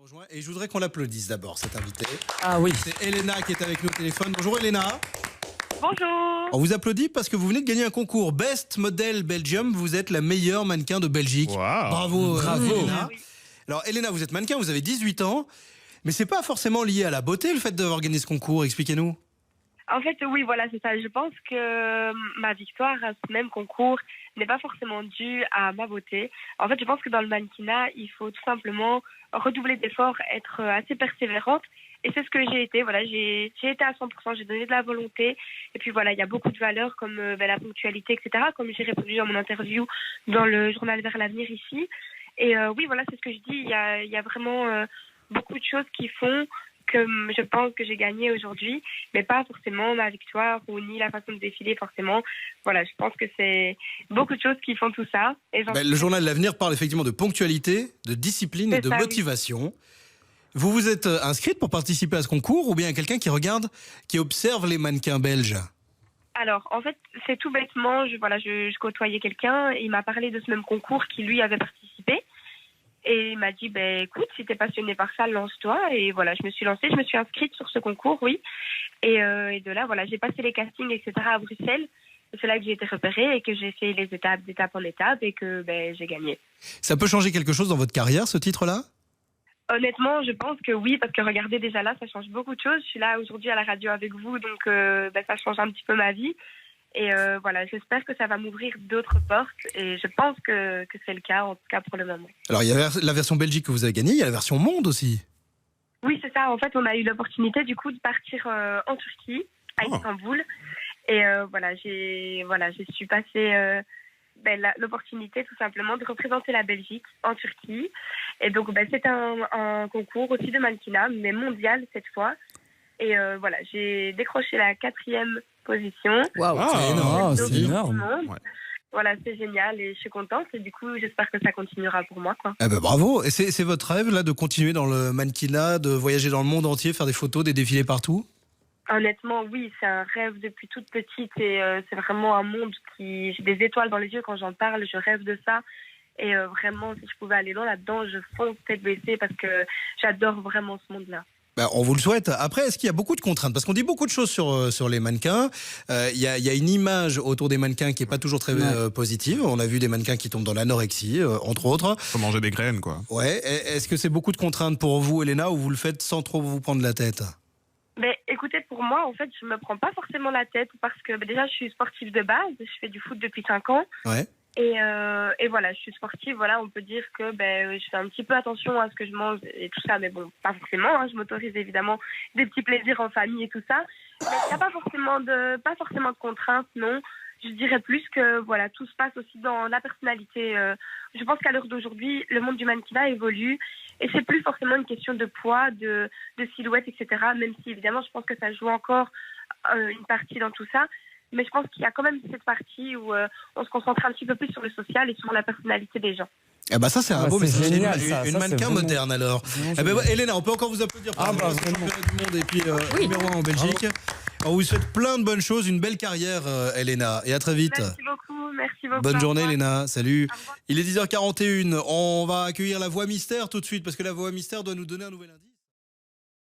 Rejoint. Et je voudrais qu'on l'applaudisse d'abord, cette invitée. Ah oui. C'est Elena qui est avec nous au téléphone. Bonjour Elena. Bonjour. On vous applaudit parce que vous venez de gagner un concours Best Model Belgium. Vous êtes la meilleure mannequin de Belgique. Wow. Bravo, Bravo. Elena. Oui. Alors Elena, vous êtes mannequin, vous avez 18 ans. Mais c'est pas forcément lié à la beauté, le fait d'avoir gagné ce concours. Expliquez-nous. En fait, oui, voilà, c'est ça. Je pense que ma victoire à ce même concours n'est pas forcément due à ma beauté. En fait, je pense que dans le mannequinat, il faut tout simplement redoubler d'efforts, être assez persévérante. Et c'est ce que j'ai été. Voilà, j'ai été à 100%, j'ai donné de la volonté. Et puis voilà, il y a beaucoup de valeurs comme la ponctualité, etc. Comme j'ai répondu dans mon interview dans le journal Vers l'avenir ici. Et oui, voilà, c'est ce que je dis. Il y a vraiment beaucoup de choses qui font que je pense que j'ai gagné aujourd'hui, mais pas forcément ma victoire ou ni la façon de défiler forcément. Voilà, je pense que c'est beaucoup de choses qui font tout ça. Et Le journal L'Avenir parle effectivement de ponctualité, de discipline et C'est de ça, oui. motivation. Vous vous êtes inscrite pour participer à ce concours ou bien il y a quelqu'un qui regarde, qui observe les mannequins belges? Alors, en fait, c'est tout bêtement, je côtoyais quelqu'un, il m'a parlé de ce même concours qui, lui, avait participé. Et il m'a dit, écoute, si t'es passionné par ça, lance-toi. Et voilà, je me suis lancée, je me suis inscrite sur ce concours, oui. Et de là, voilà, j'ai passé les castings, etc. à Bruxelles. C'est là que j'ai été repérée et que j'ai fait les étapes d'étape en étape et que j'ai gagné. Ça peut changer quelque chose dans votre carrière, ce titre-là? Honnêtement, je pense que oui, parce que regardez, déjà là, ça change beaucoup de choses. Je suis là aujourd'hui à la radio avec vous, donc ça change un petit peu ma vie. Et voilà, j'espère que ça va m'ouvrir d'autres portes et je pense que c'est le cas, en tout cas pour le moment. Alors il y a la version Belgique que vous avez gagnée, il y a la version monde aussi. Oui, c'est ça. En fait, on a eu l'opportunité du coup de partir en Turquie, à Istanbul. Et j'ai su passer l'opportunité tout simplement de représenter la Belgique en Turquie. Et donc c'est un concours aussi de mannequinat, mais mondial cette fois. Et voilà, j'ai décroché la 4e position. Waouh, Ah, c'est énorme. Donc, C'est énorme. Ouais. Voilà, c'est génial et je suis contente. Et du coup, j'espère que ça continuera pour moi, quoi. Eh ben bravo. Et c'est votre rêve là de continuer dans le mannequinat, de voyager dans le monde entier, faire des photos, des défilés partout? Honnêtement, oui, c'est un rêve depuis toute petite et c'est vraiment un monde qui... J'ai des étoiles dans les yeux quand j'en parle, je rêve de ça. Et vraiment, si je pouvais aller loin là-dedans, je fonce tête baissée parce que j'adore vraiment ce monde-là. Ben, on vous le souhaite. Après, est-ce qu'il y a beaucoup de contraintes? Parce qu'on dit beaucoup de choses sur les mannequins. Il y a une image autour des mannequins qui est pas toujours très positive. On a vu des mannequins qui tombent dans l'anorexie, entre autres. Faut manger des graines, quoi. Ouais. Est-ce que c'est beaucoup de contraintes pour vous, Elena, ou vous le faites sans trop vous prendre la tête? Écoutez, pour moi, en fait, je me prends pas forcément la tête parce que déjà, je suis sportive de base. Je fais du foot depuis 5 ans. Ouais. Et voilà, je suis sportive. Voilà, on peut dire que je fais un petit peu attention à ce que je mange et tout ça, mais bon, pas forcément. Hein, je m'autorise évidemment des petits plaisirs en famille et tout ça. Mais il n'y a pas forcément de contraintes, non. Je dirais plus que voilà, tout se passe aussi dans la personnalité. Je pense qu'à l'heure d'aujourd'hui, le monde du mannequinat évolue et c'est plus forcément une question de poids, de silhouette, etc. Même si évidemment, je pense que ça joue encore une partie dans tout ça. Mais je pense qu'il y a quand même cette partie où on se concentre un petit peu plus sur le social et sur la personnalité des gens. Eh ben ça c'est un beau c'est message. génial, Une ça, mannequin c'est vraiment- moderne alors. Eh ben, Elena, on peut encore vous applaudir pour Ah, le bah, championnat vraiment. du monde et puis numéro 1 en Belgique. On vous souhaite plein de bonnes choses, une belle carrière, Elena, et à très vite. Merci beaucoup, merci beaucoup. Bonne Au journée, revoir. Elena. Salut. Au revoir. Il est 10h41. On va accueillir la voix mystère tout de suite parce que la voix mystère doit nous donner un nouvel indice.